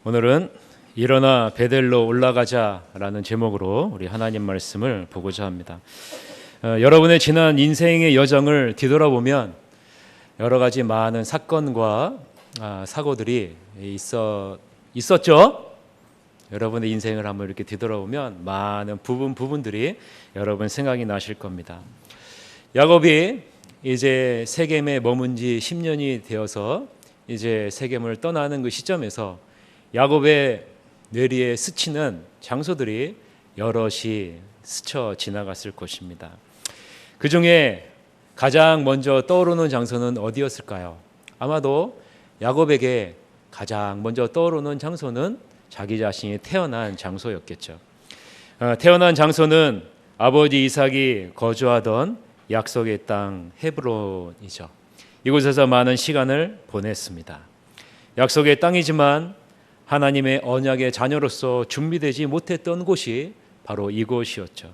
오늘은 일어나 베델로 올라가자라는 제목으로 우리 하나님 말씀을 보고자 합니다. 여러분의 지난 인생의 여정을 뒤돌아보면 여러 가지 많은 사건과 사고들이 있었죠. 여러분의 인생을 한번 이렇게 뒤돌아보면 많은 부분들이 여러분 생각이 나실 겁니다. 야곱이 이제 세겜에 머문 지 10년이 되어서 이제 세겜을 떠나는 그 시점에서 야곱의 뇌리에 스치는 장소들이 여럿이 스쳐 지나갔을 것입니다. 그 중에 가장 먼저 떠오르는 장소는 어디였을까요? 아마도 야곱에게 가장 먼저 떠오르는 장소는 자기 자신이 태어난 장소였겠죠. 태어난 장소는 아버지 이삭이 거주하던 약속의 땅 헤브론이죠. 이곳에서 많은 시간을 보냈습니다. 약속의 땅이지만 하나님의 언약의 자녀로서 준비되지 못했던 곳이 바로 이곳이었죠.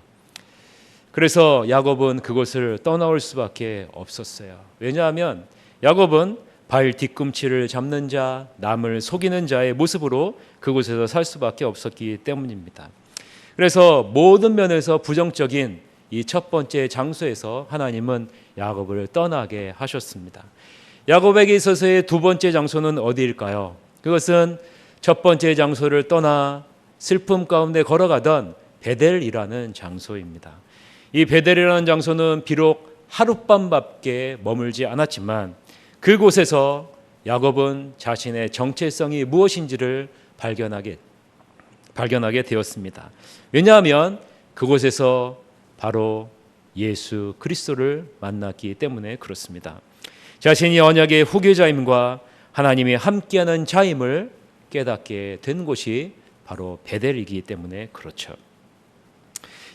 그래서 야곱은 그곳을 떠나올 수밖에 없었어요. 왜냐하면 야곱은 발 뒤꿈치를 잡는 자, 남을 속이는 자의 모습으로 그곳에서 살 수밖에 없었기 때문입니다. 그래서 모든 면에서 부정적인 이 첫 번째 장소에서 하나님은 야곱을 떠나게 하셨습니다. 야곱에게 있어서의 두 번째 장소는 어디일까요? 그것은 첫 번째 장소를 떠나 슬픔 가운데 걸어가던 베델이라는 장소입니다. 이 베델이라는 장소는 비록 하룻밤밖에 머물지 않았지만 그곳에서 야곱은 자신의 정체성이 무엇인지를 발견하게 되었습니다. 왜냐하면 그곳에서 바로 예수 그리스도를 만났기 때문에 그렇습니다. 자신이 언약의 후계자임과 하나님이 함께하는 자임을 깨닫게 된 곳이 바로 베델이기 때문에 그렇죠.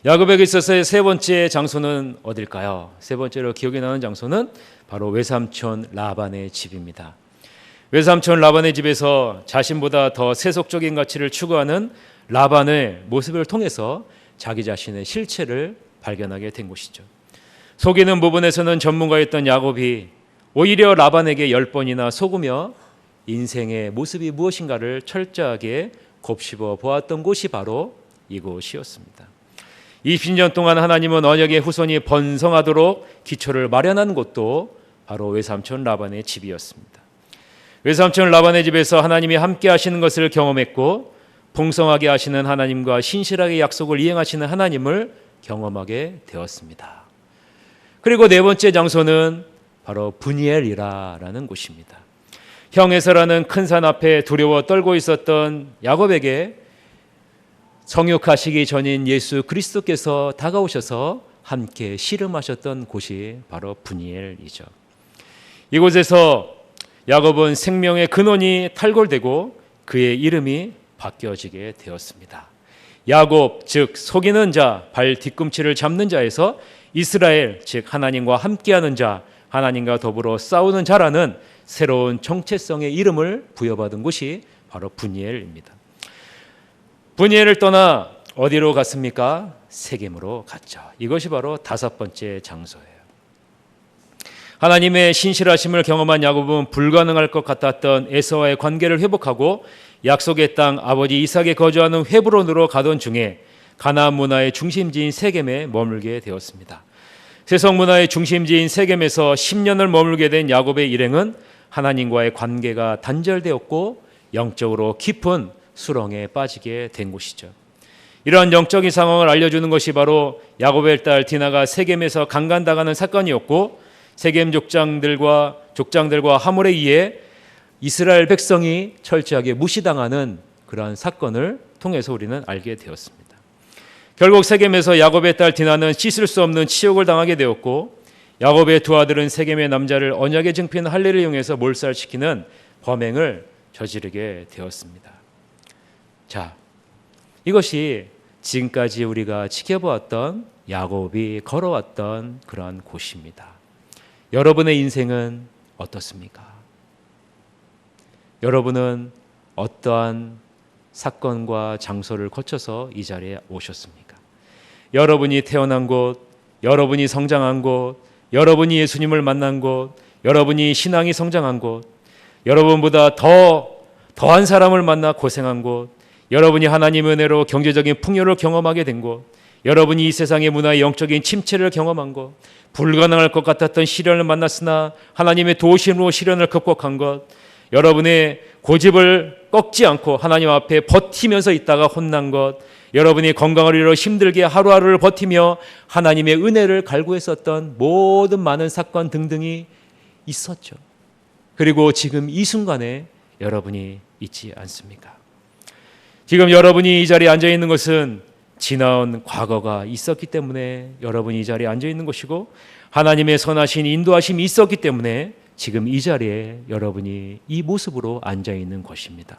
야곱에게 있어서의 세 번째 장소는 어딜까요? 세 번째로 기억이 나는 장소는 바로 외삼촌 라반의 집입니다. 외삼촌 라반의 집에서 자신보다 더 세속적인 가치를 추구하는 라반의 모습을 통해서 자기 자신의 실체를 발견하게 된 곳이죠. 속이는 부분에서는 전문가였던 야곱이 오히려 라반에게 10번이나 속으며 인생의 모습이 무엇인가를 철저하게 곱씹어 보았던 곳이 바로 이곳이었습니다. 20년 동안 하나님은 언약의 후손이 번성하도록 기초를 마련한 곳도 바로 외삼촌 라반의 집이었습니다. 외삼촌 라반의 집에서 하나님이 함께 하시는 것을 경험했고 풍성하게 하시는 하나님과 신실하게 약속을 이행하시는 하나님을 경험하게 되었습니다. 그리고 네 번째 장소는 바로 브니엘이라는 곳입니다. 형에서라는 큰 산 앞에 두려워 떨고 있었던 야곱에게 성육하시기 전인 예수 그리스도께서 다가오셔서 함께 씨름하셨던 곳이 바로 브니엘이죠. 이곳에서 야곱은 생명의 근원이 탈골되고 그의 이름이 바뀌어지게 되었습니다. 야곱, 즉 속이는 자, 발 뒤꿈치를 잡는 자에서 이스라엘, 즉 하나님과 함께하는 자, 하나님과 더불어 싸우는 자라는 새로운 정체성의 이름을 부여받은 곳이 바로 브니엘입니다. 브니엘을 떠나 어디로 갔습니까? 세겜으로 갔죠. 이것이 바로 다섯 번째 장소예요. 하나님의 신실하심을 경험한 야곱은 불가능할 것 같았던 에서와의 관계를 회복하고 약속의 땅 아버지 이삭이 거주하는 헤브론으로 가던 중에 가나안 문화의 중심지인 세겜에 머물게 되었습니다. 세속 문화의 중심지인 세겜에서 10년을 머물게 된 야곱의 일행은 하나님과의 관계가 단절되었고 영적으로 깊은 수렁에 빠지게 된 곳이죠. 이러한 영적인 상황을 알려주는 것이 바로 야곱의 딸 디나가 세겜에서 강간당하는 사건이었고 세겜 족장들과 하몰에 의해 이스라엘 백성이 철저하게 무시당하는 그러한 사건을 통해서 우리는 알게 되었습니다. 결국 세겜에서 야곱의 딸 디나는 씻을 수 없는 치욕을 당하게 되었고 야곱의 두 아들은 세겜의 남자를 언약의 증표인 할례를 이용해서 몰살시키는 범행을 저지르게 되었습니다. 자, 이것이 지금까지 우리가 지켜보았던 야곱이 걸어왔던 그러한 곳입니다. 여러분의 인생은 어떻습니까? 여러분은 어떠한 사건과 장소를 거쳐서 이 자리에 오셨습니까? 여러분이 태어난 곳, 여러분이 성장한 곳, 여러분이 예수님을 만난 곳, 여러분이 신앙이 성장한 곳, 여러분보다 더 더한 사람을 만나 고생한 곳, 여러분이 하나님의 은혜로 경제적인 풍요를 경험하게 된 곳, 여러분이 이 세상의 문화의 영적인 침체를 경험한 것, 불가능할 것 같았던 시련을 만났으나 하나님의 도우심으로 시련을 극복한 것, 여러분의 고집을 꺾지 않고 하나님 앞에 버티면서 있다가 혼난 것, 여러분이 건강을 잃어 힘들게 하루하루를 버티며 하나님의 은혜를 갈구했었던 모든 많은 사건 등등이 있었죠. 그리고 지금 이 순간에 여러분이 있지 않습니까? 지금 여러분이 이 자리에 앉아 있는 것은 지나온 과거가 있었기 때문에 여러분이 이 자리에 앉아 있는 것이고, 하나님의 선하신 인도하심이 있었기 때문에 지금 이 자리에 여러분이 이 모습으로 앉아 있는 것입니다.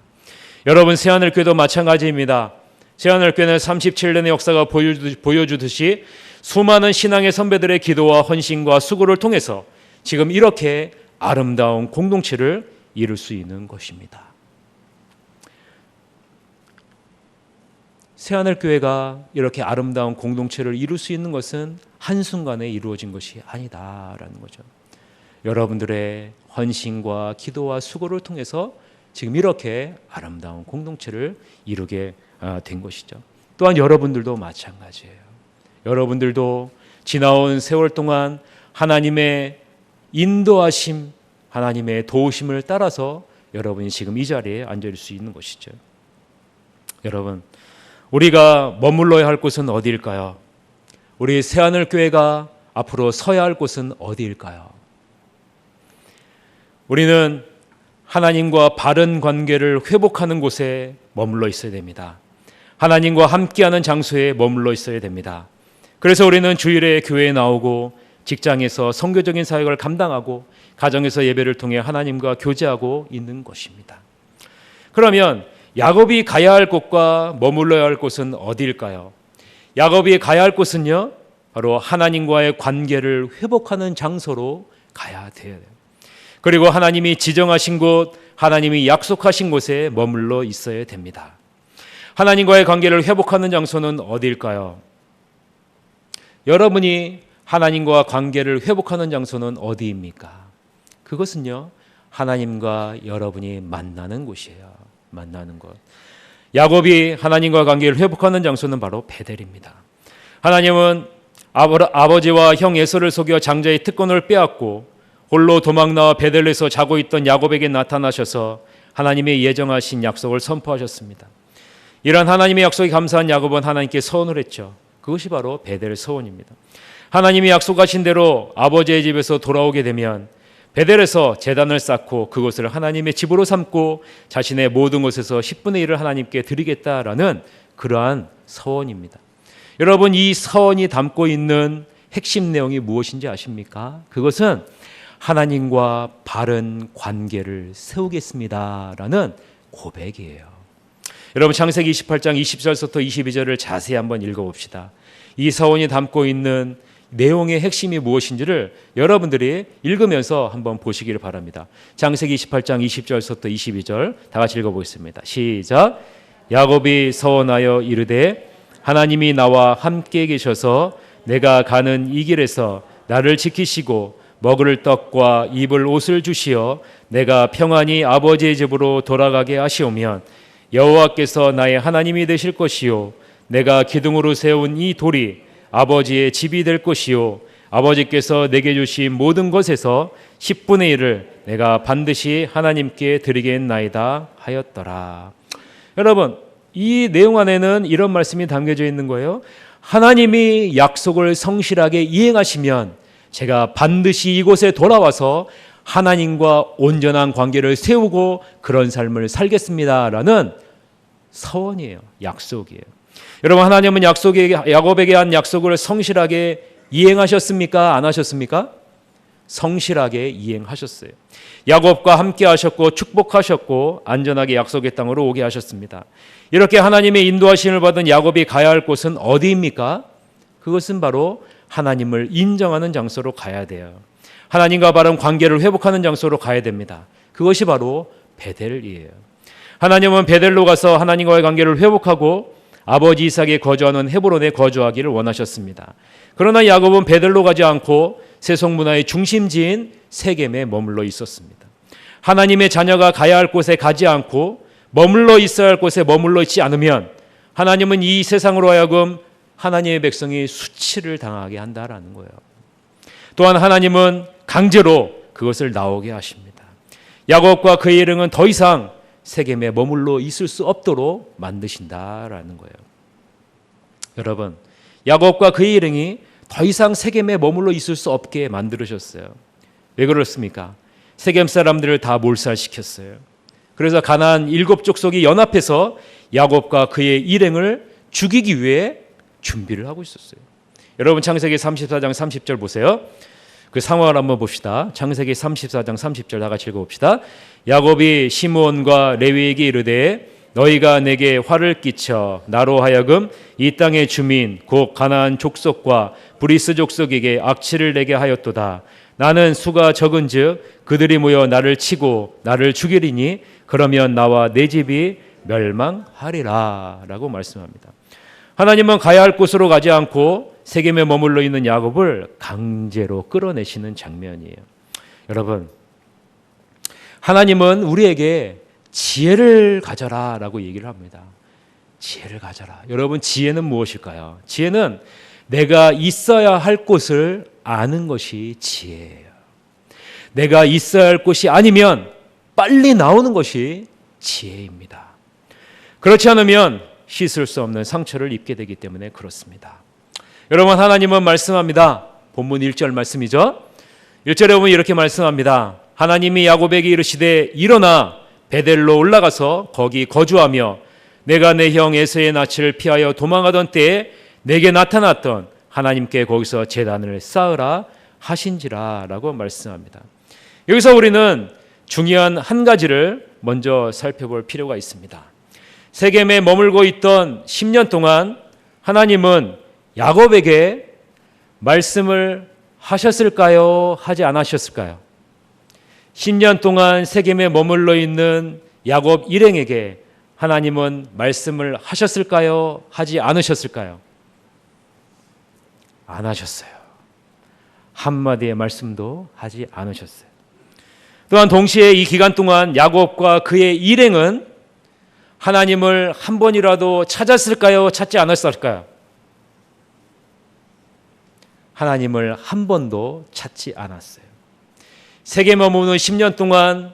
여러분, 새하늘교회도 마찬가지입니다. 새하늘교회는 37년의 역사가 보여주듯이 수많은 신앙의 선배들의 기도와 헌신과 수고를 통해서 지금 이렇게 아름다운 공동체를 이룰 수 있는 것입니다. 새하늘교회가 이렇게 아름다운 공동체를 이룰 수 있는 것은 한순간에 이루어진 것이 아니다라는 거죠. 여러분들의 헌신과 기도와 수고를 통해서 지금 이렇게 아름다운 공동체를 이루게 된 것이죠. 또한 여러분들도 마찬가지예요. 여러분들도 지나온 세월 동안 하나님의 인도하심, 하나님의 도우심을 따라서 여러분이 지금 이 자리에 앉을 수 있는 것이죠. 여러분, 우리가 머물러야 할 곳은 어디일까요? 우리 새하늘교회가 앞으로 서야 할 곳은 어디일까요? 우리는 하나님과 바른 관계를 회복하는 곳에 머물러 있어야 됩니다. 하나님과 함께하는 장소에 머물러 있어야 됩니다. 그래서 우리는 주일에 교회에 나오고 직장에서 선교적인 사역을 감당하고 가정에서 예배를 통해 하나님과 교제하고 있는 것입니다. 그러면 야곱이 가야 할 곳과 머물러야 할 곳은 어디일까요? 야곱이 가야 할 곳은요, 바로 하나님과의 관계를 회복하는 장소로 가야 돼요. 그리고 하나님이 지정하신 곳, 하나님이 약속하신 곳에 머물러 있어야 됩니다. 하나님과의 관계를 회복하는 장소는 어디일까요? 여러분이 하나님과 관계를 회복하는 장소는 어디입니까? 그것은요, 하나님과 여러분이 만나는 곳이에요. 만나는 것. 야곱이 하나님과 관계를 회복하는 장소는 바로 베델입니다. 하나님은 아버지와 형 에서를 속여 장자의 특권을 빼앗고 홀로 도망나와 베델에서 자고 있던 야곱에게 나타나셔서 하나님의 예정하신 약속을 선포하셨습니다. 이런 하나님의 약속에 감사한 야곱은 하나님께 서원을 했죠. 그것이 바로 베델 서원입니다. 하나님이 약속하신 대로 아버지의 집에서 돌아오게 되면 베델에서 제단을 쌓고 그것을 하나님의 집으로 삼고 자신의 모든 것에서 10분의 1을 하나님께 드리겠다라는 그러한 서원입니다. 여러분, 이 서원이 담고 있는 핵심 내용이 무엇인지 아십니까? 그것은 하나님과 바른 관계를 세우겠습니다라는 고백이에요. 여러분, 창세기 28장 20절부터 22절을 자세히 한번 읽어봅시다. 이 서원이 담고 있는 내용의 핵심이 무엇인지를 여러분들이 읽으면서 한번 보시기를 바랍니다. 창세기 28장 20절부터 22절 다 같이 읽어보겠습니다. 시작. 야곱이 서원하여 이르되 하나님이 나와 함께 계셔서 내가 가는 이 길에서 나를 지키시고 먹을 떡과 입을 옷을 주시어 내가 평안히 아버지의 집으로 돌아가게 하시오면 여호와께서 나의 하나님이 되실 것이요 내가 기둥으로 세운 이 돌이 아버지의 집이 될 것이요 아버지께서 내게 주신 모든 것에서 10분의 1을 내가 반드시 하나님께 드리겠나이다 하였더라. 여러분, 이 내용 안에는 이런 말씀이 담겨져 있는 거예요. 하나님이 약속을 성실하게 이행하시면 제가 반드시 이곳에 돌아와서 하나님과 온전한 관계를 세우고 그런 삶을 살겠습니다라는 서원이에요. 약속이에요. 여러분, 하나님은 야곱에게 한 약속을 성실하게 이행하셨습니까? 안 하셨습니까? 성실하게 이행하셨어요. 야곱과 함께 하셨고 축복하셨고 안전하게 약속의 땅으로 오게 하셨습니다. 이렇게 하나님의 인도하심을 받은 야곱이 가야 할 곳은 어디입니까? 그것은 바로 하나님을 인정하는 장소로 가야 돼요. 하나님과 바른 관계를 회복하는 장소로 가야 됩니다. 그것이 바로 베델이에요. 하나님은 베델로 가서 하나님과의 관계를 회복하고 아버지 이삭이 거주하는 헤브론에 거주하기를 원하셨습니다. 그러나 야곱은 베델로 가지 않고 세속 문화의 중심지인 세겜에 머물러 있었습니다. 하나님의 자녀가 가야 할 곳에 가지 않고 머물러 있어야 할 곳에 머물러 있지 않으면 하나님은 이 세상으로 하여금 하나님의 백성이 수치를 당하게 한다라는 거예요. 또한 하나님은 강제로 그것을 나오게 하십니다. 야곱과 그의 일행은 더 이상 세겜에 머물러 있을 수 없도록 만드신다라는 거예요. 여러분, 야곱과 그의 일행이 더 이상 세겜에 머물러 있을 수 없게 만들으셨어요. 왜 그렇습니까? 세겜 사람들을 다 몰살시켰어요. 그래서 가나안 7족속이 연합해서 야곱과 그의 일행을 죽이기 위해 준비를 하고 있었어요. 여러분 창세기 34장 30절 보세요. 그 상황을 한번 봅시다. 창세기 34장 30절 다 같이 읽어봅시다. 야곱이 시므온과 레위에게 이르되 너희가 내게 화를 끼쳐 나로 하여금 이 땅의 주민 곧 가나안 족속과 브리스 족속에게 악취를 내게 하였도다. 나는 수가 적은즉 그들이 모여 나를 치고 나를 죽이리니 그러면 나와 내 집이 멸망하리라 라고 말씀합니다. 하나님은 가야 할 곳으로 가지 않고 세겜에 머물러 있는 야곱을 강제로 끌어내시는 장면이에요. 여러분, 하나님은 우리에게 지혜를 가져라 라고 얘기를 합니다. 지혜를 가져라. 여러분, 지혜는 무엇일까요? 지혜는 내가 있어야 할 곳을 아는 것이 지혜예요. 내가 있어야 할 곳이 아니면 빨리 나오는 것이 지혜입니다. 그렇지 않으면 씻을 수 없는 상처를 입게 되기 때문에 그렇습니다. 여러분, 하나님은 말씀합니다. 본문 1절 말씀이죠. 1절에 보면 이렇게 말씀합니다. 하나님이 야곱에게 이르시되 일어나 베델로 올라가서 거기 거주하며 내가 내 형 에서의 낯을 피하여 도망하던 때에 내게 나타났던 하나님께 거기서 제단을 쌓으라 하신지라 라고 말씀합니다. 여기서 우리는 중요한 한 가지를 먼저 살펴볼 필요가 있습니다. 세겜에 머물고 있던 10년 동안 하나님은 야곱에게 말씀을 하셨을까요? 하지 않으셨을까요? 10년 동안 세겜에 머물러 있는 야곱 일행에게 하나님은 말씀을 하셨을까요? 하지 않으셨을까요? 안 하셨어요. 한마디의 말씀도 하지 않으셨어요. 또한 동시에 이 기간 동안 야곱과 그의 일행은 하나님을 한 번이라도 찾았을까요? 찾지 않았을까요? 하나님을 한 번도 찾지 않았어요. 세겜에 머무는 10년 동안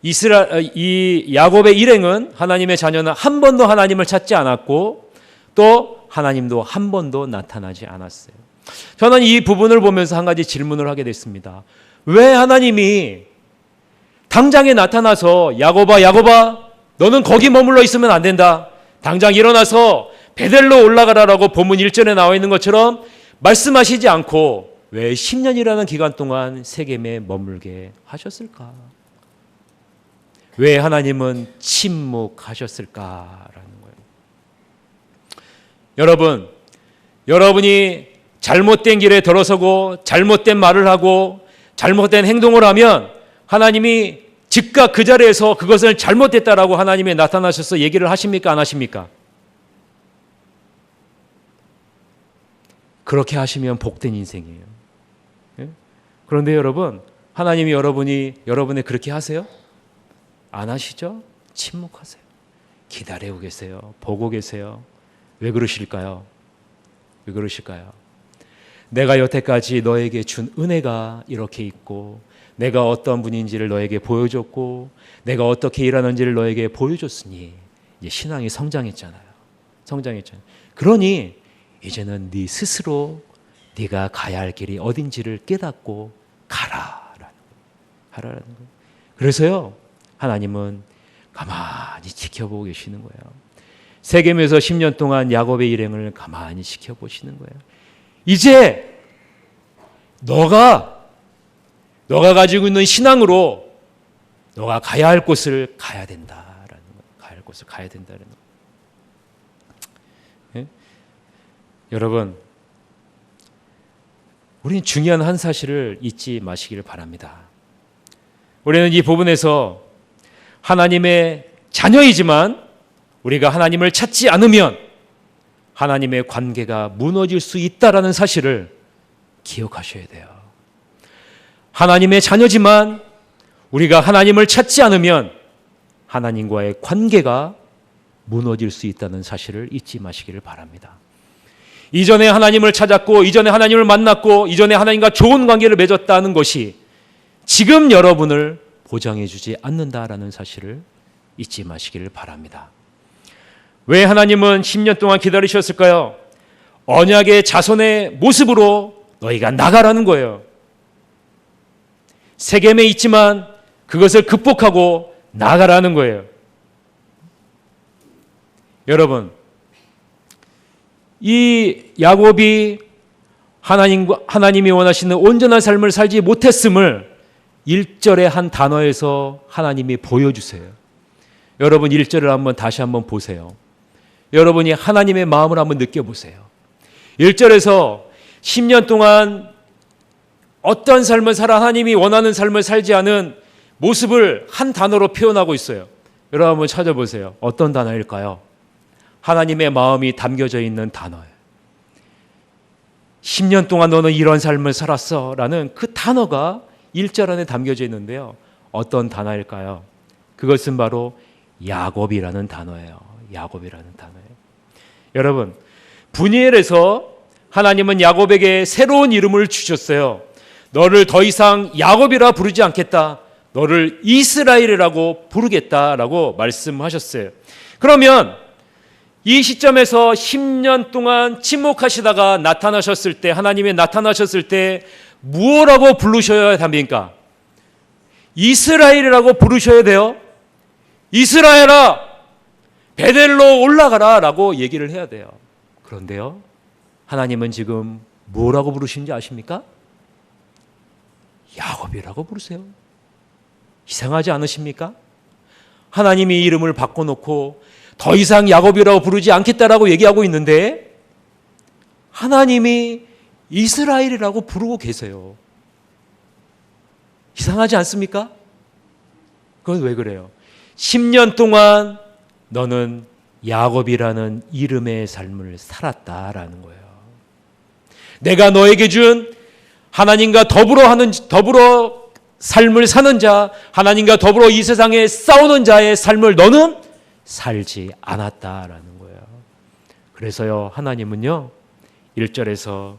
이 야곱의 일행은 하나님의 자녀는 한 번도 하나님을 찾지 않았고 또 하나님도 한 번도 나타나지 않았어요. 저는 이 부분을 보면서 한 가지 질문을 하게 됐습니다. 왜 하나님이 당장에 나타나서 야곱아 너는 거기 머물러 있으면 안 된다. 당장 일어나서 베델로 올라가라라고 본문 1절에 나와 있는 것처럼 말씀하시지 않고 왜 10년이라는 기간 동안 세겜에 머물게 하셨을까? 왜 하나님은 침묵하셨을까라는 거예요. 여러분이 잘못된 길에 들어서고 잘못된 말을 하고 잘못된 행동을 하면 하나님이 즉각 그 자리에서 그것을 잘못됐다라고 하나님이 나타나셔서 얘기를 하십니까? 안 하십니까? 그렇게 하시면 복된 인생이에요. 그런데 여러분, 하나님이 여러분이 그렇게 하세요? 안 하시죠? 침묵하세요. 기다리고 계세요. 보고 계세요. 왜 그러실까요? 왜 그러실까요? 내가 여태까지 너에게 준 은혜가 이렇게 있고 내가 어떤 분인지를 너에게 보여줬고 내가 어떻게 일하는지를 너에게 보여줬으니 이제 신앙이 성장했잖아요. 그러니 이제는 네 스스로 네가 가야 할 길이 어딘지를 깨닫고 하라라는 거예요. 그래서요, 하나님은 가만히 지켜보고 계시는 거예요. 세겜에서 10년 동안 야곱의 일행을 가만히 지켜보시는 거예요. 이제 너가 가지고 있는 신앙으로 너가 가야 할 곳을 가야 된다라는 거예요. 가야 할 곳을 가야 된다는 거예요. 예? 여러분, 우리는 중요한 한 사실을 잊지 마시기를 바랍니다. 우리는 이 부분에서 하나님의 자녀이지만 우리가 하나님을 찾지 않으면 하나님의 관계가 무너질 수 있다라는 사실을 기억하셔야 돼요. 하나님의 자녀지만 우리가 하나님을 찾지 않으면 하나님과의 관계가 무너질 수 있다는 사실을 잊지 마시기를 바랍니다. 이전에 하나님을 찾았고, 이전에 하나님을 만났고, 이전에 하나님과 좋은 관계를 맺었다는 것이 지금 여러분을 보장해 주지 않는다라는 사실을 잊지 마시기를 바랍니다. 왜 하나님은 10년 동안 기다리셨을까요? 언약의 자손의 모습으로 너희가 나가라는 거예요. 세겜에 있지만 그것을 극복하고 나가라는 거예요. 여러분, 이 야곱이 하나님이 원하시는 온전한 삶을 살지 못했음을 1절의 한 단어에서 하나님이 보여주세요. 여러분 1절을 다시 한번 보세요. 여러분이 하나님의 마음을 한번 느껴보세요. 1절에서 10년 동안 어떤 삶을 살아 하나님이 원하는 삶을 살지 않은 모습을 한 단어로 표현하고 있어요. 여러분 한번 찾아보세요. 어떤 단어일까요? 하나님의 마음이 담겨져 있는 단어예요. 10년 동안 너는 이런 삶을 살았어 라는 그 단어가 1절 안에 담겨져 있는데요. 어떤 단어일까요? 그것은 바로 야곱이라는 단어예요. 야곱이라는 단어예요. 여러분, 분이엘에서 하나님은 야곱에게 새로운 이름을 주셨어요. 너를 더 이상 야곱이라 부르지 않겠다. 너를 이스라엘이라고 부르겠다라고 말씀하셨어요. 그러면 이 시점에서 10년 동안 침묵하시다가 나타나셨을 때, 하나님이 나타나셨을 때 무엇라고 부르셔야 합니까? 이스라엘이라고 부르셔야 돼요. 이스라엘아, 베델로 올라가라 라고 얘기를 해야 돼요. 그런데요, 하나님은 지금 뭐라고 부르시는지 아십니까? 야곱이라고 부르세요. 이상하지 않으십니까? 하나님이 이름을 바꿔놓고 더 이상 야곱이라고 부르지 않겠다라고 얘기하고 있는데 하나님이 이스라엘이라고 부르고 계세요. 이상하지 않습니까? 그건 왜 그래요? 10년 동안 너는 야곱이라는 이름의 삶을 살았다라는 거예요. 내가 너에게 준 하나님과 더불어 삶을 사는 자, 하나님과 더불어 이 세상에 싸우는 자의 삶을 너는 살지 않았다라는 거예요. 그래서요, 하나님은요 1절에서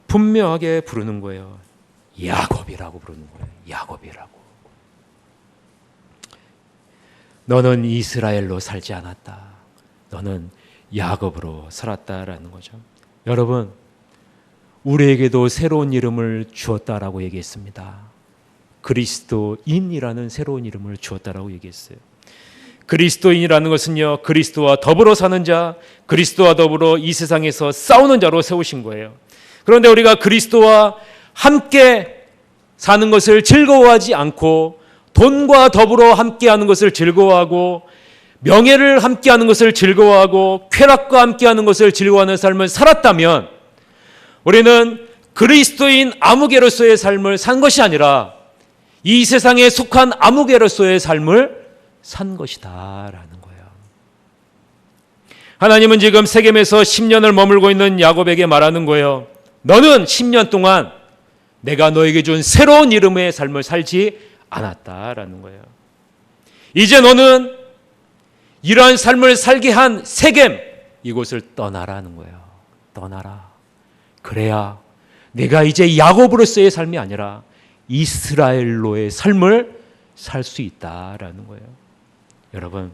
분명하게 부르는 거예요. 야곱이라고 부르는 거예요. 야곱이라고. 너는 이스라엘로 살지 않았다. 너는 야곱으로 살았다라는 거죠. 여러분, 우리에게도 새로운 이름을 주었다라고 얘기했습니다. 그리스도인이라는 새로운 이름을 주었다라고 얘기했어요. 그리스도인이라는 것은요, 그리스도와 더불어 사는 자, 그리스도와 더불어 이 세상에서 싸우는 자로 세우신 거예요. 그런데 우리가 그리스도와 함께 사는 것을 즐거워하지 않고 돈과 더불어 함께하는 것을 즐거워하고 명예를 함께하는 것을 즐거워하고 쾌락과 함께하는 것을 즐거워하는 삶을 살았다면 우리는 그리스도인 아무개로서의 삶을 산 것이 아니라 이 세상에 속한 아무개로서의 삶을 산 것이다라는 거예요. 하나님은 지금 세겜에서 10년을 머물고 있는 야곱에게 말하는 거예요. 너는 10년 동안 내가 너에게 준 새로운 이름의 삶을 살지 않았다라는 거예요. 이제 너는 이러한 삶을 살게 한 세겜, 이곳을 떠나라는 거예요. 떠나라. 그래야 내가 이제 야곱으로서의 삶이 아니라 이스라엘로의 삶을 살 수 있다라는 거예요. 여러분,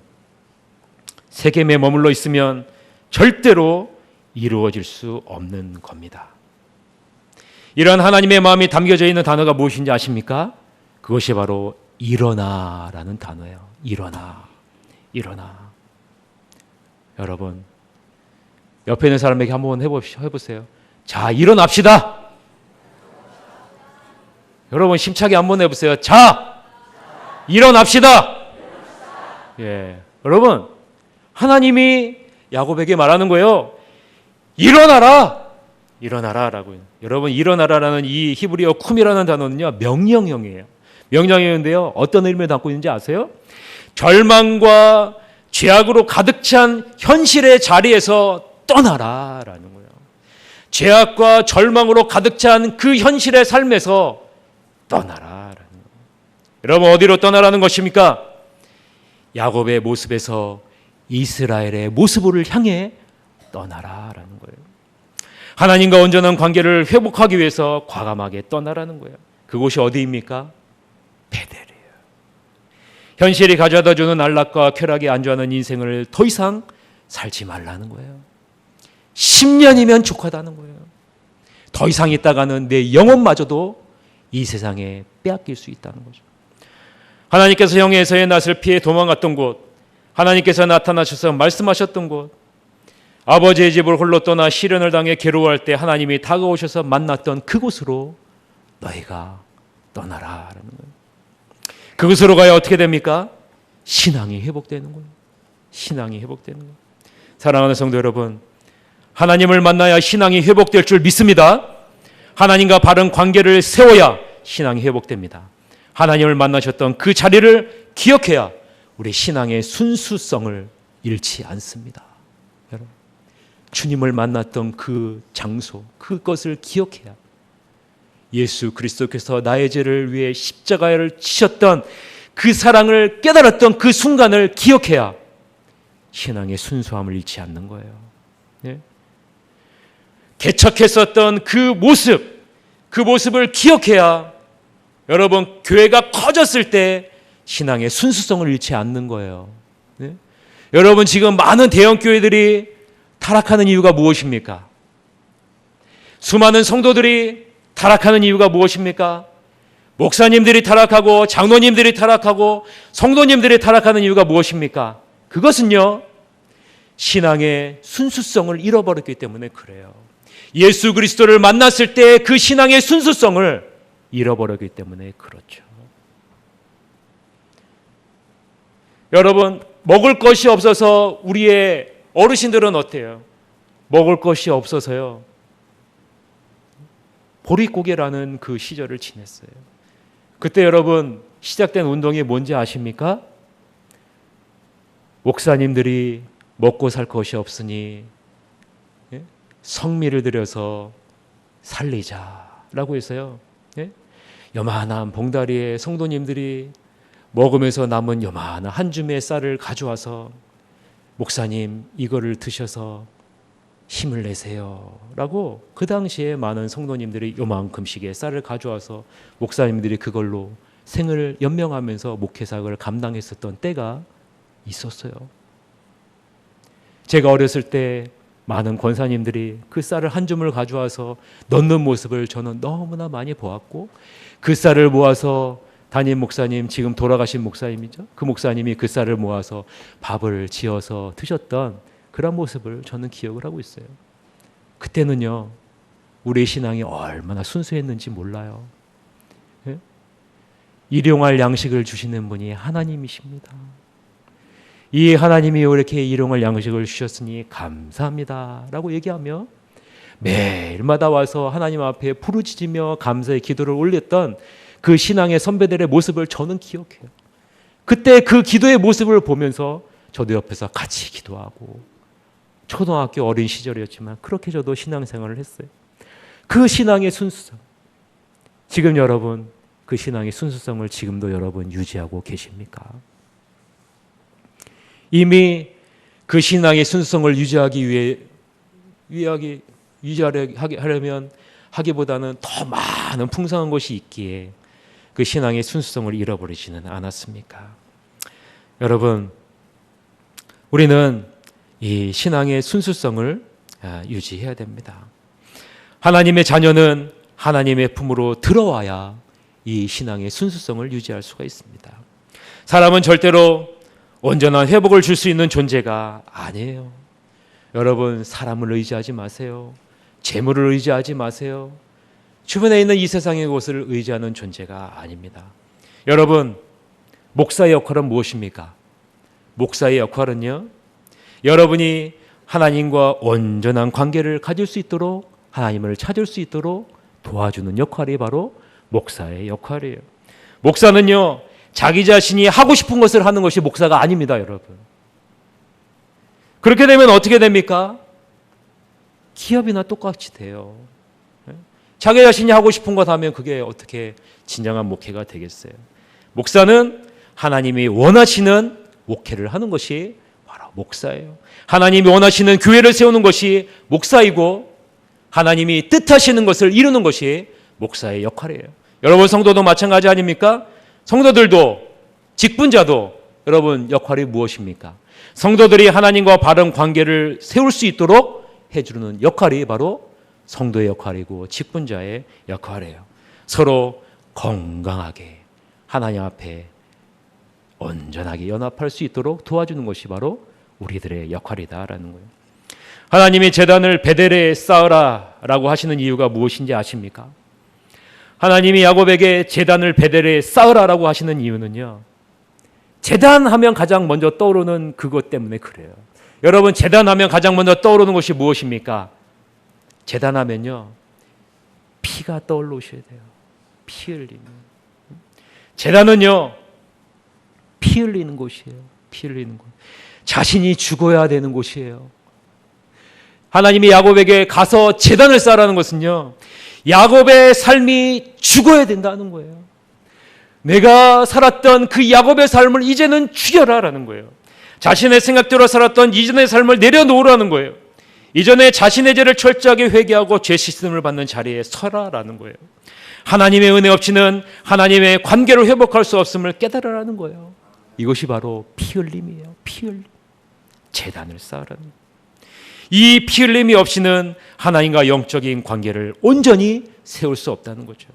세겜에 머물러 있으면 절대로 이루어질 수 없는 겁니다. 이런 하나님의 마음이 담겨져 있는 단어가 무엇인지 아십니까? 그것이 바로 일어나라는 단어예요. 일어나. 일어나. 여러분, 옆에 있는 사람에게 한번 해보세요. 자, 일어납시다. 여러분, 힘차게 한번 해보세요. 자, 일어납시다. 예, 여러분, 하나님이 야곱에게 말하는 거예요. 일어나라. 일어나라라고요. 여러분, 일어나라라는 이 히브리어 쿰이라는 단어는요, 명령형이에요. 명령형인데요, 어떤 의미를 담고 있는지 아세요? 절망과 죄악으로 가득 찬 현실의 자리에서 떠나라라는 거예요. 죄악과 절망으로 가득 찬 그 현실의 삶에서 떠나라라는 거예요. 여러분, 어디로 떠나라는 것입니까? 야곱의 모습에서 이스라엘의 모습을 향해 떠나라라는 거예요. 하나님과 온전한 관계를 회복하기 위해서 과감하게 떠나라는 거예요. 그곳이 어디입니까? 베델이에요. 현실이 가져다 주는 안락과 쾌락에 안주하는 인생을 더 이상 살지 말라는 거예요. 10년이면 족하다는 거예요. 더 이상 있다가는 내 영혼마저도 이 세상에 빼앗길 수 있다는 거죠. 하나님께서 형에서의 낯을 피해 도망갔던 곳, 하나님께서 나타나셔서 말씀하셨던 곳, 아버지의 집을 홀로 떠나 시련을 당해 괴로워할 때 하나님이 다가오셔서 만났던 그곳으로 너희가 떠나라라는 거예요. 그곳으로 가야 어떻게 됩니까? 신앙이 회복되는 거예요. 신앙이 회복되는 거예요. 사랑하는 성도 여러분, 하나님을 만나야 신앙이 회복될 줄 믿습니다. 하나님과 바른 관계를 세워야 신앙이 회복됩니다. 하나님을 만나셨던 그 자리를 기억해야 우리 신앙의 순수성을 잃지 않습니다. 여러분, 주님을 만났던 그 장소, 그것을 기억해야 예수 그리스도께서 나의 죄를 위해 십자가를 지셨던 그 사랑을 깨달았던 그 순간을 기억해야 신앙의 순수함을 잃지 않는 거예요. 네? 개척했었던 그 모습을 기억해야 여러분 교회가 커졌을 때 신앙의 순수성을 잃지 않는 거예요. 네? 여러분 지금 많은 대형 교회들이 타락하는 이유가 무엇입니까? 수많은 성도들이 타락하는 이유가 무엇입니까? 목사님들이 타락하고 장로님들이 타락하고 성도님들이 타락하는 이유가 무엇입니까? 그것은요, 신앙의 순수성을 잃어버렸기 때문에 그래요. 예수 그리스도를 만났을 때 그 신앙의 순수성을 잃어버렸기 때문에 그렇죠. 여러분, 먹을 것이 없어서 우리의 어르신들은 어때요? 먹을 것이 없어서요, 보릿고개라는 그 시절을 지냈어요. 그때 여러분 시작된 운동이 뭔지 아십니까? 목사님들이 먹고 살 것이 없으니 성미를 들여서 살리자라고 해서요, 요만한 봉다리에 성도님들이 먹으면서 남은 요만한 한 줌의 쌀을 가져와서 목사님 이거를 드셔서 힘을 내세요 라고 그 당시에 많은 성도님들이 요만큼씩의 쌀을 가져와서 목사님들이 그걸로 생을 연명하면서 목회사역을 감당했었던 때가 있었어요. 제가 어렸을 때 많은 권사님들이 그 쌀을 한 줌을 가져와서 넣는 모습을 저는 너무나 많이 보았고, 그 쌀을 모아서 담임 목사님, 지금 돌아가신 목사님이죠, 그 목사님이 그 쌀을 모아서 밥을 지어서 드셨던 그런 모습을 저는 기억을 하고 있어요. 그때는요, 우리의 신앙이 얼마나 순수했는지 몰라요. 예? 일용할 양식을 주시는 분이 하나님이십니다. 이 하나님이 이렇게 일용할 양식을 주셨으니 감사합니다 라고 얘기하며 매일마다 와서 하나님 앞에 부르짖으며 감사의 기도를 올렸던 그 신앙의 선배들의 모습을 저는 기억해요. 그때 그 기도의 모습을 보면서 저도 옆에서 같이 기도하고, 초등학교 어린 시절이었지만 그렇게 저도 신앙생활을 했어요. 그 신앙의 순수성, 지금 여러분 그 신앙의 순수성을 지금도 여러분 유지하고 계십니까? 이미 그 신앙의 순수성을 유지하려면 하기보다는 더 많은 풍성한 것이 있기에 그 신앙의 순수성을 잃어버리지는 않았습니까? 여러분, 우리는 이 신앙의 순수성을 유지해야 됩니다. 하나님의 자녀는 하나님의 품으로 들어와야 이 신앙의 순수성을 유지할 수가 있습니다. 사람은 절대로 온전한 회복을 줄 수 있는 존재가 아니에요. 여러분, 사람을 의지하지 마세요. 재물을 의지하지 마세요. 주변에 있는 이 세상의 것을 의지하는 존재가 아닙니다. 여러분, 목사의 역할은 무엇입니까? 목사의 역할은요, 여러분이 하나님과 온전한 관계를 가질 수 있도록, 하나님을 찾을 수 있도록 도와주는 역할이 바로 목사의 역할이에요. 목사는요, 자기 자신이 하고 싶은 것을 하는 것이 목사가 아닙니다, 여러분. 그렇게 되면 어떻게 됩니까? 기업이나 똑같이 돼요. 자기 자신이 하고 싶은 것 하면 그게 어떻게 진정한 목회가 되겠어요? 목사는 하나님이 원하시는 목회를 하는 것이 바로 목사예요. 하나님이 원하시는 교회를 세우는 것이 목사이고 하나님이 뜻하시는 것을 이루는 것이 목사의 역할이에요. 여러분 성도도 마찬가지 아닙니까? 성도들도 직분자도 여러분 역할이 무엇입니까? 성도들이 하나님과 바른 관계를 세울 수 있도록 해주는 역할이 바로 성도의 역할이고 직분자의 역할이에요. 서로 건강하게 하나님 앞에 온전하게 연합할 수 있도록 도와주는 것이 바로 우리들의 역할이다라는 거예요. 하나님이 제단을 베델에 쌓으라라고 하시는 이유가 무엇인지 아십니까? 하나님이 야곱에게 제단을 베델에 쌓으라라고 하시는 이유는요, 제단하면 가장 먼저 떠오르는 그것 때문에 그래요. 여러분 제단하면 가장 먼저 떠오르는 것이 무엇입니까? 제단하면요 피가 떠올르셔야 돼요. 피 흘리는. 제단은요 피 흘리는 곳이에요. 피 흘리는 곳. 자신이 죽어야 되는 곳이에요. 하나님이 야곱에게 가서 제단을 쌓으라는 것은요, 야곱의 삶이 죽어야 된다는 거예요. 내가 살았던 그 야곱의 삶을 이제는 죽여라라는 거예요. 자신의 생각대로 살았던 이전의 삶을 내려놓으라는 거예요. 이전에 자신의 죄를 철저하게 회개하고 죄 씻음을 받는 자리에 서라라는 거예요. 하나님의 은혜 없이는 하나님의 관계를 회복할 수 없음을 깨달으라는 거예요. 이것이 바로 피 흘림이에요. 피 흘림. 제단을 쌓으라는 거예요. 이 피 흘림이 없이는 하나님과 영적인 관계를 온전히 세울 수 없다는 거죠.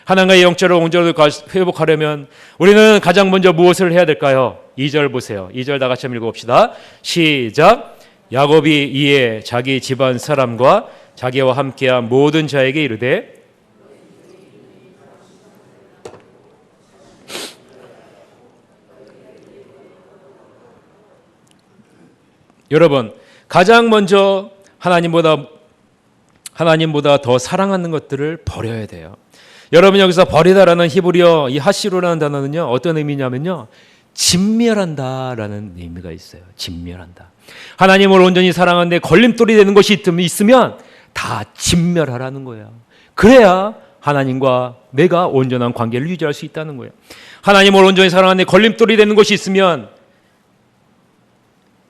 하나님과의 영적으로 온전히 회복하려면 우리는 가장 먼저 무엇을 해야 될까요? 2절 보세요. 2절 다 같이 한번 읽어봅시다. 시작. 야곱이 이에 자기 집안 사람과 자기와 함께한 모든 자에게 이르되 여러분 가장 먼저 하나님보다 더 사랑하는 것들을 버려야 돼요. 여러분 여기서 버리다라는 히브리어 이 하시로라는 단어는요 어떤 의미냐면요 진멸한다라는 의미가 있어요. 진멸한다. 하나님을 온전히 사랑하는데 걸림돌이 되는 것이 있으면 다 진멸하라는 거예요. 그래야 하나님과 내가 온전한 관계를 유지할 수 있다는 거예요. 하나님을 온전히 사랑하는데 걸림돌이 되는 것이 있으면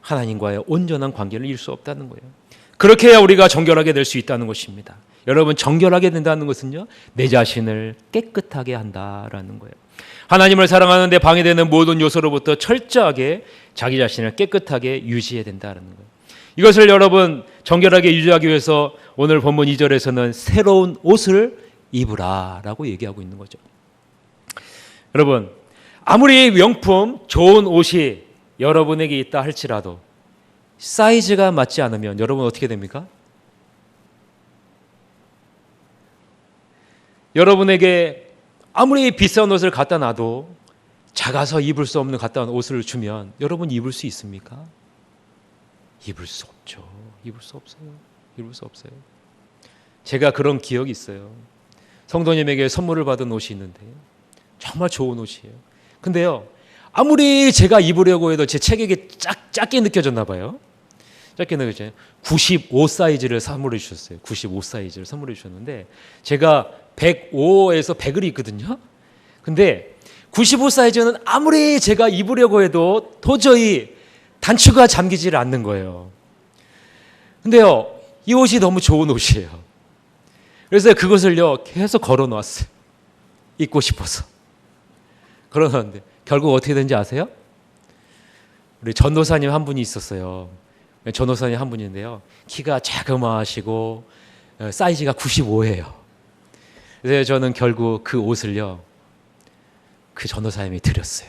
하나님과의 온전한 관계를 이룰 수 없다는 거예요. 그렇게 해야 우리가 정결하게 될 수 있다는 것입니다. 여러분 정결하게 된다는 것은요 내 자신을 깨끗하게 한다라는 거예요. 하나님을 사랑하는데 방해되는 모든 요소로부터 철저하게 자기 자신을 깨끗하게 유지해야 된다는 거예요. 이것을 여러분 정결하게 유지하기 위해서 오늘 본문 2절에서는 새로운 옷을 입으라라고 얘기하고 있는 거죠. 여러분 아무리 명품 좋은 옷이 여러분에게 있다 할지라도 사이즈가 맞지 않으면 여러분 어떻게 됩니까? 여러분에게 아무리 비싼 옷을 갖다 놔도 작아서 입을 수 없는 갖다 놓은 옷을 주면 여러분 입을 수 있습니까? 입을 수 없죠. 입을 수 없어요. 입을 수 없어요. 제가 그런 기억이 있어요. 성도님에게 선물을 받은 옷이 있는데 정말 좋은 옷이에요. 근데요 아무리 제가 입으려고 해도 제 체격이 작게 느껴졌나 봐요. 짧게 느껴져요. 95 사이즈를 선물해 주셨어요. 95 사이즈를 선물해 주셨는데 제가 105에서 100을 입거든요. 근데 95 사이즈는 아무리 제가 입으려고 해도 도저히 단추가 잠기질 않는 거예요. 근데요 이 옷이 너무 좋은 옷이에요. 그래서 그것을요 계속 걸어 놓았어요. 입고 싶어서 걸어 놨는데 결국 어떻게 된지 아세요? 우리 전도사님 한 분이 있었어요. 전도사님 한 분인데요 키가 자그마하시고 사이즈가 95예요. 그래서 저는 결국 그 옷을요 그 전도사님이 드렸어요.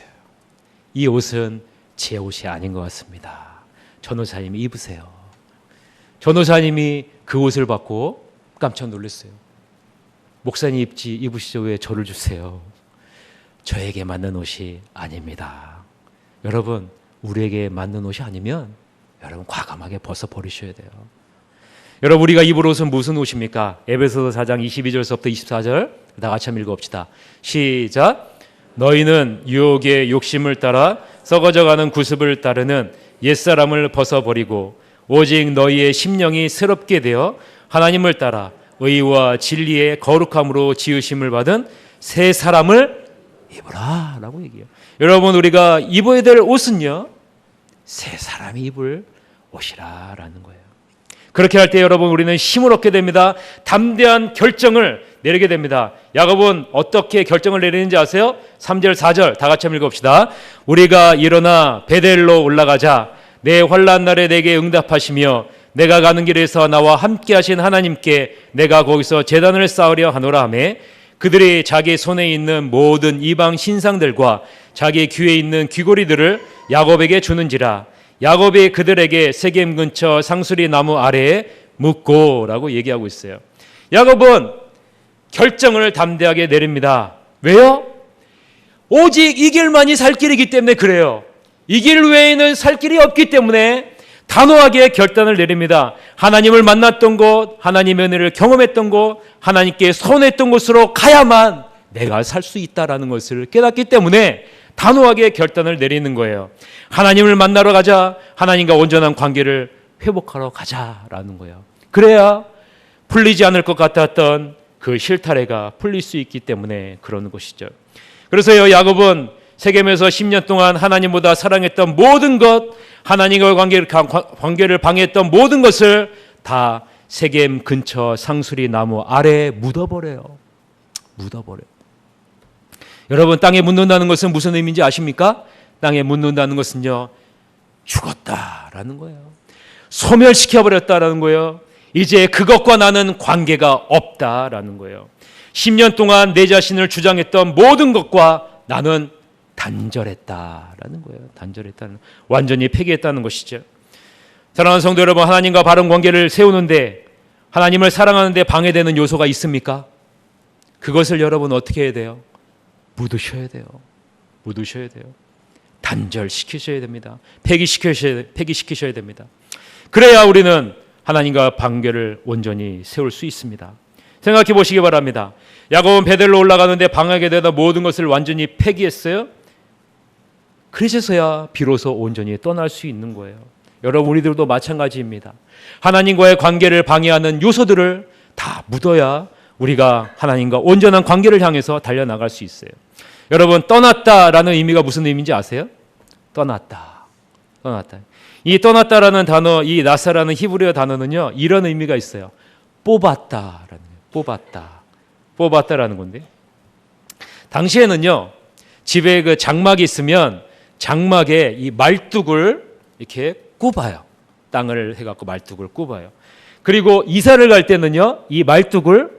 이 옷은 제 옷이 아닌 것 같습니다. 전도사님이 입으세요. 전도사님이 그 옷을 받고 깜짝 놀랐어요. 목사님 입으시죠. 왜 저를 주세요? 저에게 맞는 옷이 아닙니다. 여러분 우리에게 맞는 옷이 아니면 여러분 과감하게 벗어버리셔야 돼요. 여러분 우리가 입을 옷은 무슨 옷입니까? 에베소서 4장 22절부터 24절 다 같이 한번 읽어봅시다. 시작. 너희는 유혹의 욕심을 따라 썩어져가는 구습을 따르는 옛사람을 벗어버리고 오직 너희의 심령이 새롭게 되어 하나님을 따라 의와 진리의 거룩함으로 지으심을 받은 새 사람을 입으라 라고 얘기해요. 여러분 우리가 입어야 될 옷은요 새 사람이 입을 옷이라라는 거예요. 그렇게 할 때 여러분 우리는 힘을 얻게 됩니다. 담대한 결정을 내리게 됩니다. 야곱은 어떻게 결정을 내리는지 아세요? 3절 4절 다 같이 한번 읽어봅시다. 우리가 일어나 베델로 올라가자. 내 환난 날에 내게 응답하시며 내가 가는 길에서 나와 함께 하신 하나님께 내가 거기서 제단을 쌓으려 하노라 하매 그들이 자기 손에 있는 모든 이방 신상들과 자기 귀에 있는 귀고리들을 야곱에게 주는지라. 야곱이 그들에게 세겜 근처 상수리 나무 아래에 묻고라고 얘기하고 있어요. 야곱은 결정을 담대하게 내립니다. 왜요? 오직 이 길만이 살 길이기 때문에 그래요. 이 길 외에는 살 길이 없기 때문에 단호하게 결단을 내립니다. 하나님을 만났던 곳, 하나님의 은혜를 경험했던 곳, 하나님께 선했던 곳으로 가야만 내가 살 수 있다라는 것을 깨닫기 때문에 단호하게 결단을 내리는 거예요. 하나님을 만나러 가자. 하나님과 온전한 관계를 회복하러 가자라는 거예요. 그래야 풀리지 않을 것 같았던 그 실타래가 풀릴 수 있기 때문에 그러는 것이죠. 그래서요, 야곱은 세겜에서 10년 동안 하나님보다 사랑했던 모든 것, 하나님과 관계를 방해했던 모든 것을 다 세겜 근처 상수리 나무 아래에 묻어버려요. 여러분, 땅에 묻는다는 것은 무슨 의미인지 아십니까? 땅에 묻는다는 것은요, 죽었다라는 거예요. 소멸시켜버렸다라는 거예요. 이제 그것과 나는 관계가 없다라는 거예요. 10년 동안 내 자신을 주장했던 모든 것과 나는 단절했다라는 거예요. 완전히 폐기했다는 것이죠. 사랑하는 성도 여러분, 하나님과 바른 관계를 세우는데, 하나님을 사랑하는데 방해되는 요소가 있습니까? 그것을 여러분 어떻게 해야 돼요? 묻으셔야 돼요. 단절시키셔야 됩니다. 폐기시키셔야 됩니다. 그래야 우리는 하나님과 관계를 온전히 세울 수 있습니다. 생각해 보시기 바랍니다. 야곱은 베델로 올라가는데 방해가 되다 모든 것을 완전히 폐기했어요. 그래서야 비로소 온전히 떠날 수 있는 거예요. 여러분, 우리들도 마찬가지입니다. 하나님과의 관계를 방해하는 요소들을 다 묻어야 우리가 하나님과 온전한 관계를 향해서 달려나갈 수 있어요. 여러분, 떠났다라는 의미가 무슨 의미인지 아세요? 떠났다. 이 떠났다라는 단어, 이 나사라는 히브리어 단어는요, 이런 의미가 있어요. 뽑았다라는 건데, 당시에는요, 집에 그 장막이 있으면 장막에 이 말뚝을 이렇게 꼽아요. 땅을 해갖고 말뚝을 꼽아요. 그리고 이사를 갈 때는요, 이 말뚝을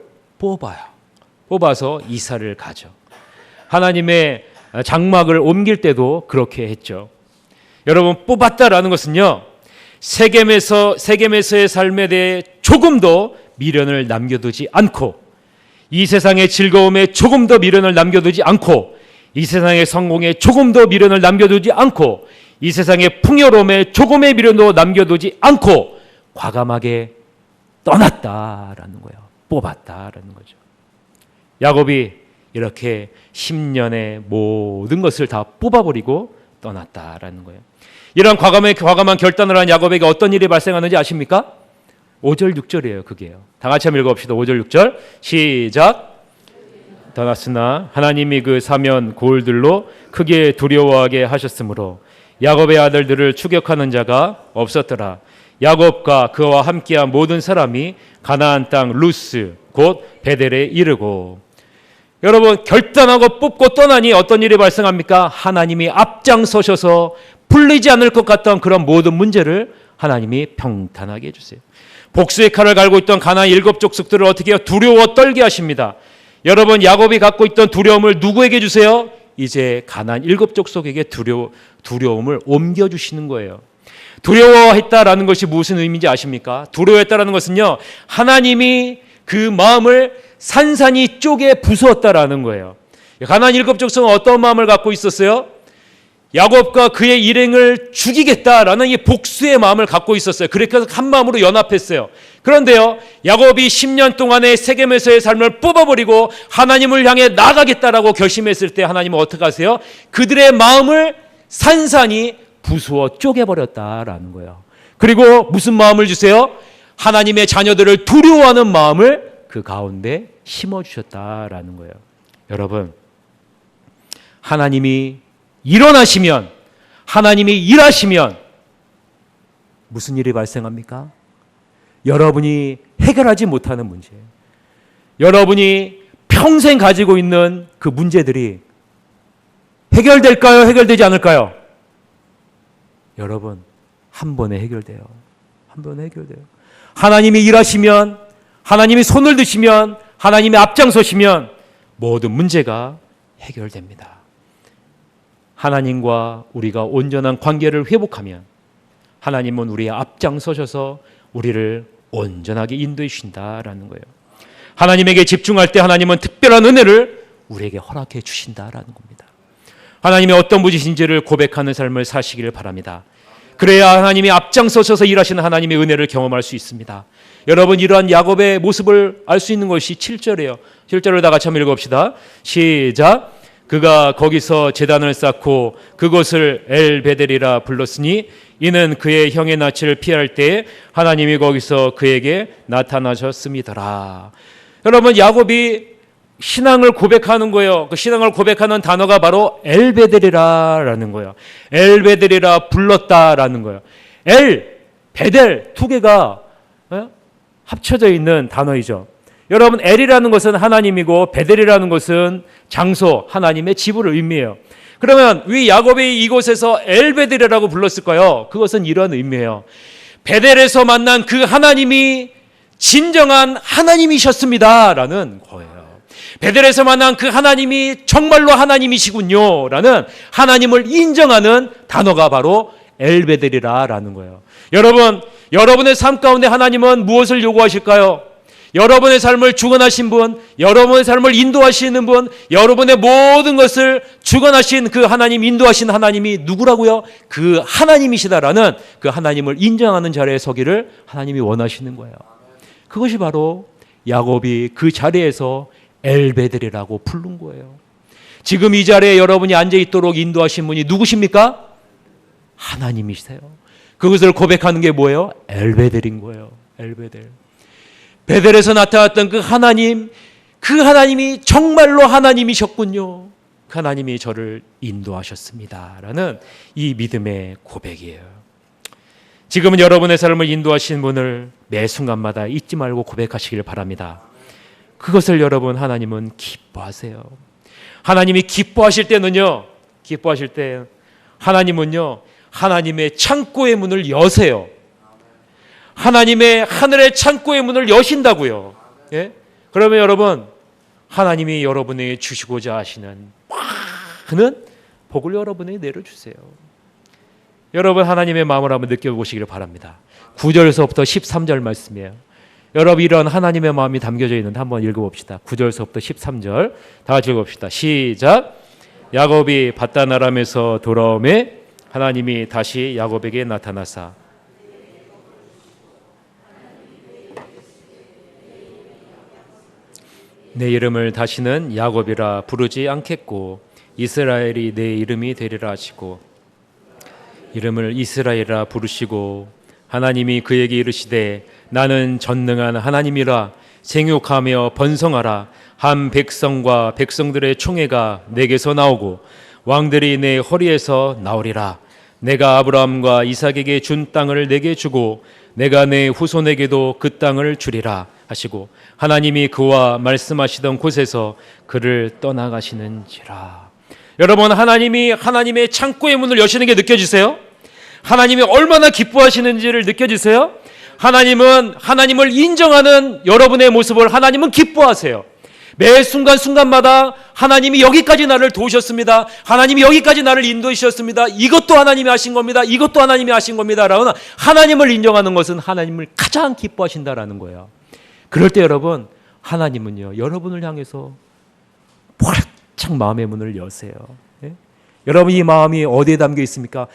뽑아서 이사를 가죠. 하나님의 장막을 옮길 때도 그렇게 했죠. 여러분, 뽑았다라는 것은요, 세겜에서의 삶에 대해 조금도 미련을 남겨두지 않고, 이 세상의 즐거움에 조금 더 미련을 남겨두지 않고, 이 세상의 성공에 조금 더 미련을 남겨두지 않고, 이 세상의 풍요로움에 조금의 미련도 남겨두지 않고 과감하게 떠났다라는 거예요. 뽑았다라는 거죠. 야곱이 이렇게 10년의 모든 것을 다 뽑아버리고 떠났다라는 거예요. 이런 과감한 결단을 한 야곱에게 어떤 일이 발생하는지 아십니까? 5절 6절이에요. 그게요. 다 같이 한번 읽어봅시다. 5절 6절 시작. 떠났으나 하나님이 그 사면 고을들로 크게 두려워하게 하셨으므로 야곱의 아들들을 추격하는 자가 없었더라. 야곱과 그와 함께한 모든 사람이 가나안 땅 루스 곧 베델에 이르고. 여러분, 결단하고 뽑고 떠나니 어떤 일이 발생합니까? 하나님이 앞장서셔서 풀리지 않을 것 같던 그런 모든 문제를 하나님이 평탄하게 해주세요. 복수의 칼을 갈고 있던 가나안 7 족속들을 어떻게 해요? 두려워 떨게 하십니다. 여러분, 야곱이 갖고 있던 두려움을 누구에게 주세요? 이제 가나안 7 족속에게 두려움을 옮겨주시는 거예요. 두려워했다라는 것이 무슨 의미인지 아십니까? 두려워했다라는 것은요, 하나님이 그 마음을 산산이 쪼개 부수었다라는 거예요. 가나안 7 족속은 어떤 마음을 갖고 있었어요? 야곱과 그의 일행을 죽이겠다라는 이 복수의 마음을 갖고 있었어요. 그래서 한 마음으로 연합했어요. 그런데요, 야곱이 10년 동안의 세겜에서의 삶을 뽑아버리고 하나님을 향해 나가겠다라고 결심했을 때 하나님은 어떻게 하세요? 그들의 마음을 산산이 부수어 쪼개버렸다라는 거예요. 그리고 무슨 마음을 주세요? 하나님의 자녀들을 두려워하는 마음을 그 가운데 심어주셨다라는 거예요. 여러분, 하나님이 일어나시면, 하나님이 일하시면 무슨 일이 발생합니까? 여러분이 해결하지 못하는 문제, 여러분이 평생 가지고 있는 그 문제들이 해결될까요? 해결되지 않을까요? 여러분, 한 번에 해결돼요. 한 번에 해결돼요. 하나님이 일하시면, 하나님이 손을 드시면, 하나님이 앞장서시면 모든 문제가 해결됩니다. 하나님과 우리가 온전한 관계를 회복하면 하나님은 우리의 앞장서셔서 우리를 온전하게 인도해 주신다라는 거예요. 하나님에게 집중할 때 하나님은 특별한 은혜를 우리에게 허락해 주신다라는 겁니다. 하나님의 어떤 분이신지를 고백하는 삶을 사시기를 바랍니다. 그래야 하나님이 앞장서셔서 일하시는 하나님의 은혜를 경험할 수 있습니다. 여러분, 이러한 야곱의 모습을 알 수 있는 것이 7절이에요. 7절을 다 같이 한번 읽어봅시다. 시작. 그가 거기서 제단을 쌓고 그곳을 엘베델이라 불렀으니 이는 그의 형의 낯을 피할 때에 하나님이 거기서 그에게 나타나셨음이더라. 여러분, 야곱이 신앙을 고백하는 거예요. 그 신앙을 고백하는 단어가 바로 엘베델이라는 거예요. 엘베델이라 불렀다라는 거예요. 엘, 베델 두 개가 합쳐져 있는 단어이죠. 여러분, 엘이라는 것은 하나님이고 베델이라는 것은 장소, 하나님의 집을 의미해요. 그러면 왜 야곱이 이곳에서 엘베델이라고 불렀을까요? 그것은 이런 의미예요. 베델에서 만난 그 하나님이 진정한 하나님이셨습니다라는 거예요. 베델에서 만난 그 하나님이 정말로 하나님이시군요 라는 하나님을 인정하는 단어가 바로 엘베델이라는 거예요. 여러분, 여러분의 삶 가운데 하나님은 무엇을 요구하실까요? 여러분의 삶을 주관하신 분, 여러분의 삶을 인도하시는 분, 여러분의 모든 것을 주관하신 그 하나님, 인도하신 하나님이 누구라고요? 그 하나님이시다라는 그 하나님을 인정하는 자리에 서기를 하나님이 원하시는 거예요. 그것이 바로 야곱이 그 자리에서 엘베델이라고 부른 거예요. 지금 이 자리에 여러분이 앉아 있도록 인도하신 분이 누구십니까? 하나님이세요. 그것을 고백하는 게 뭐예요? 엘베델인 거예요. 엘베델. 베델에서 나타났던 그 하나님이 정말로 하나님이셨군요. 그 하나님이 저를 인도하셨습니다라는 이 믿음의 고백이에요. 지금은 여러분의 삶을 인도하신 분을 매 순간마다 잊지 말고 고백하시길 바랍니다. 그것을 여러분, 하나님은 기뻐하세요. 하나님이 기뻐하실 때는요, 기뻐하실 때 하나님은요, 하나님의 창고의 문을 여세요. 하나님의 하늘의 창고의 문을 여신다고요. 예? 그러면 여러분, 하나님이 여러분에게 주시고자 하시는 많은 복을 여러분에게 내려주세요. 여러분, 하나님의 마음을 한번 느껴보시기를 바랍니다. 9절에서부터 13절 말씀이에요. 여러분, 이런 하나님의 마음이 담겨져 있는데 한번 읽어봅시다. 9절에서부터 13절 다 같이 읽어봅시다. 시작. 야곱이 밧단 아람에서 돌아오매 하나님이 다시 야곱에게 나타나사 내 이름을 다시는 야곱이라 부르지 않겠고 이스라엘이 내 이름이 되리라 하시고 이름을 이스라엘이라 부르시고 하나님이 그에게 이르시되 나는 전능한 하나님이라 생육하며 번성하라 한 백성과 백성들의 총회가 내게서 나오고 왕들이 내 허리에서 나오리라. 내가 아브라함과 이삭에게 준 땅을 내게 주고 내가 내 후손에게도 그 땅을 주리라 하시고 하나님이 그와 말씀하시던 곳에서 그를 떠나가시는지라. 여러분, 하나님이 하나님의 창고의 문을 여시는 게 느껴지세요? 하나님이 얼마나 기뻐하시는지를 느껴지세요? 하나님은 하나님을 인정하는 여러분의 모습을 하나님은 기뻐하세요. 매 순간순간마다 하나님이 여기까지 나를 도우셨습니다. 하나님이 여기까지 나를 인도해 주셨습니다. 이것도 하나님이 하신 겁니다. 이것도 하나님이 하신 겁니다. 라는 하나님을 인정하는 것은 하나님을 가장 기뻐하신다라는 거예요. 그럴 때 여러분, 하나님은요, 여러분을 향해서 활짝 마음의 문을 여세요. 예? 여러분, 이 마음이 어디에 담겨 있습니까?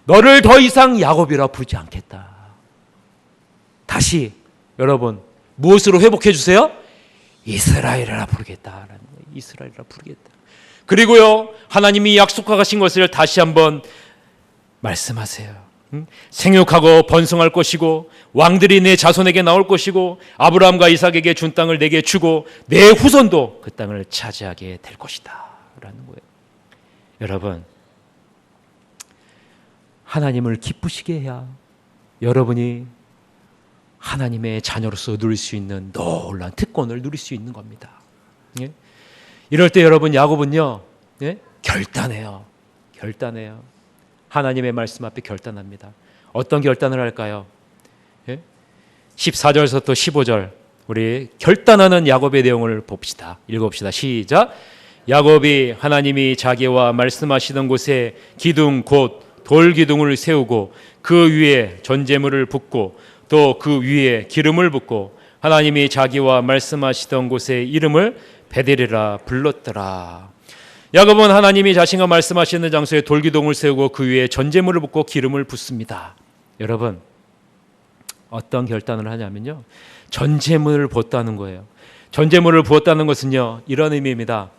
너를 더 이상 야곱이라 부르지 않겠다. 다시 여러분, 무엇으로 회복해 주세요? 이스라엘이라 부르겠다라는 거예요. 이스라엘이라 부르겠다. 그리고요, 하나님이 약속하신 것을 다시 한번 말씀하세요. 생육하고 번성할 것이고 왕들이 내 자손에게 나올 것이고 아브라함과 이삭에게 준 땅을 내게 주고 내 후손도 그 땅을 차지하게 될 것이다 라는 거예요. 여러분, 하나님을 기쁘시게 해야 여러분이 하나님의 자녀로서 누릴 수 있는 놀라운 특권을 누릴 수 있는 겁니다. 예? 이럴 때 여러분 야곱은요, 예? 결단해요. 하나님의 말씀 앞에 결단합니다. 어떤 결단을 할까요? 예? 14절부터 15절 우리 결단하는 야곱의 내용을 봅시다. 읽어봅시다. 시작. 야곱이 하나님이 자기와 말씀하시던 곳에 기둥 곧 돌기둥을 세우고 그 위에 전제물을 붓고 또 그 위에 기름을 붓고 하나님이 자기와 말씀하시던 곳의 이름을 베델이라 불렀더라. 야곱은 하나님이 자신과 말씀하시는 장소에 돌기둥을 세우고 그 위에 전제물을 붓고 기름을 붓습니다. 여러분 어떤 결단을 하냐면요, 전제물을 부었다는 거예요. 전제물을 부었다는 것은요, 이런 의미입니다.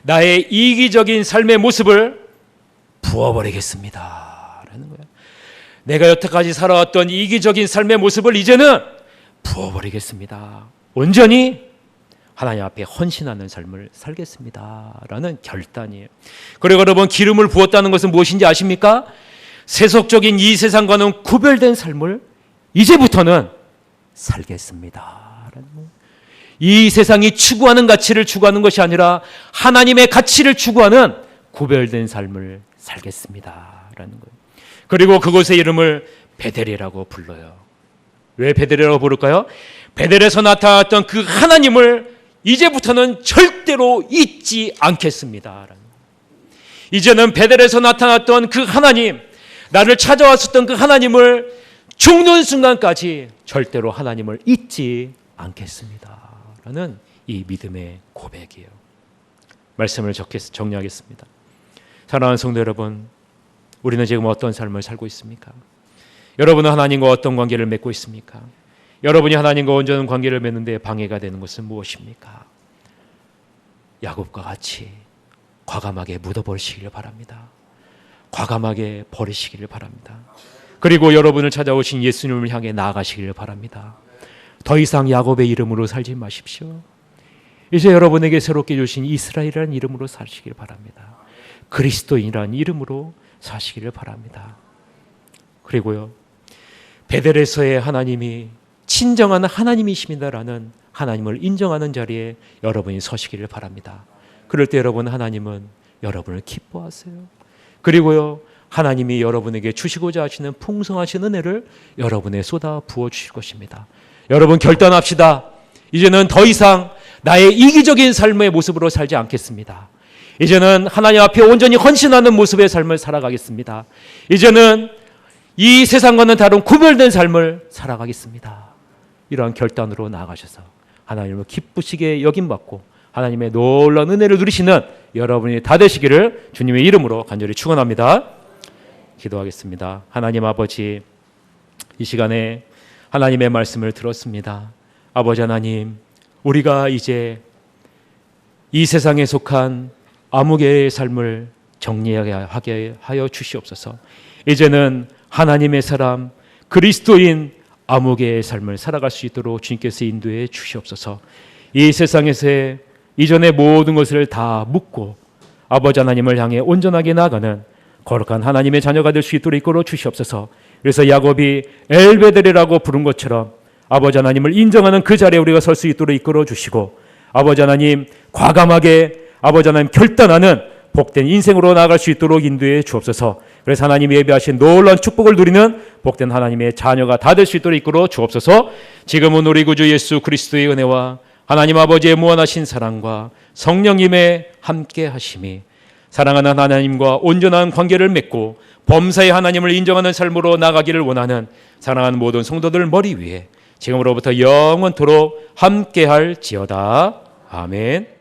나의 이기적인 삶의 모습을 부어버리겠습니다 라는 거예요. 내가 여태까지 살아왔던 이기적인 삶의 모습을 이제는 부어버리겠습니다. 온전히 하나님 앞에 헌신하는 삶을 살겠습니다 라는 결단이에요. 그리고 여러분, 기름을 부었다는 것은 무엇인지 아십니까? 세속적인 이 세상과는 구별된 삶을 이제부터는 살겠습니다 라는 거예요. 이 세상이 추구하는 가치를 추구하는 것이 아니라 하나님의 가치를 추구하는 구별된 삶을 살겠습니다 라는 거예요. 그리고 그곳의 이름을 베델이라고 불러요. 왜 베델이라고 부를까요? 베델에서 나타났던 그 하나님을 이제부터는 절대로 잊지 않겠습니다. 이제는 베델에서 나타났던 그 하나님, 나를 찾아왔었던 그 하나님을 죽는 순간까지 절대로 하나님을 잊지 않겠습니다 라는 이 믿음의 고백이에요. 말씀을 정리하겠습니다. 사랑하는 성도 여러분, 우리는 지금 어떤 삶을 살고 있습니까? 여러분은 하나님과 어떤 관계를 맺고 있습니까? 여러분이 하나님과 온전한 관계를 맺는 데 방해가 되는 것은 무엇입니까? 야곱과 같이 과감하게 묻어버리시기를 바랍니다. 과감하게 버리시기를 바랍니다. 그리고 여러분을 찾아오신 예수님을 향해 나아가시기를 바랍니다. 더 이상 야곱의 이름으로 살지 마십시오. 이제 여러분에게 새롭게 주신 이스라엘이라는 이름으로 사시길 바랍니다. 그리스도인이라는 이름으로 사시기를 바랍니다. 그리고요, 베델에서의 하나님이 친정한 하나님이십니다라는 하나님을 인정하는 자리에 여러분이 서시기를 바랍니다. 그럴 때 여러분, 하나님은 여러분을 기뻐하세요. 그리고요, 하나님이 여러분에게 주시고자 하시는 풍성하신 은혜를 여러분에 쏟아 부어 주실 것입니다. 여러분 결단합시다. 이제는 더 이상 나의 이기적인 삶의 모습으로 살지 않겠습니다. 이제는 하나님 앞에 온전히 헌신하는 모습의 삶을 살아가겠습니다. 이제는 이 세상과는 다른 구별된 삶을 살아가겠습니다. 이러한 결단으로 나아가셔서 하나님을 기쁘시게 여김받고 하나님의 놀라운 은혜를 누리시는 여러분이 다 되시기를 주님의 이름으로 간절히 축원합니다. 기도하겠습니다. 하나님 아버지, 이 시간에 하나님의 말씀을 들었습니다. 아버지 하나님, 우리가 이제 이 세상에 속한 아무개의 삶을 정리하게 하여 주시옵소서. 이제는 하나님의 사람, 그리스도인 아무개의 삶을 살아갈 수 있도록 주님께서 인도해 주시옵소서. 이 세상에서의 이전의 모든 것을 다 묻고 아버지 하나님을 향해 온전하게 나아가는 거룩한 하나님의 자녀가 될 수 있도록 이끌어 주시옵소서. 그래서 야곱이 엘베델이라고 부른 것처럼 아버지 하나님을 인정하는 그 자리에 우리가 설 수 있도록 이끌어 주시고, 아버지 하나님 과감하게 아버지 하나님 결단하는 복된 인생으로 나아갈 수 있도록 인도해 주옵소서. 그래서 하나님이 예비하신 놀라운 축복을 누리는 복된 하나님의 자녀가 다 될 수 있도록 이끌어 주옵소서. 지금은 우리 구주 예수 그리스도의 은혜와 하나님 아버지의 무한하신 사랑과 성령님의 함께 하심이 사랑하는 하나님과 온전한 관계를 맺고 범사의 하나님을 인정하는 삶으로 나가기를 원하는 사랑하는 모든 성도들 머리 위에 지금으로부터 영원토록 함께할지어다. 아멘.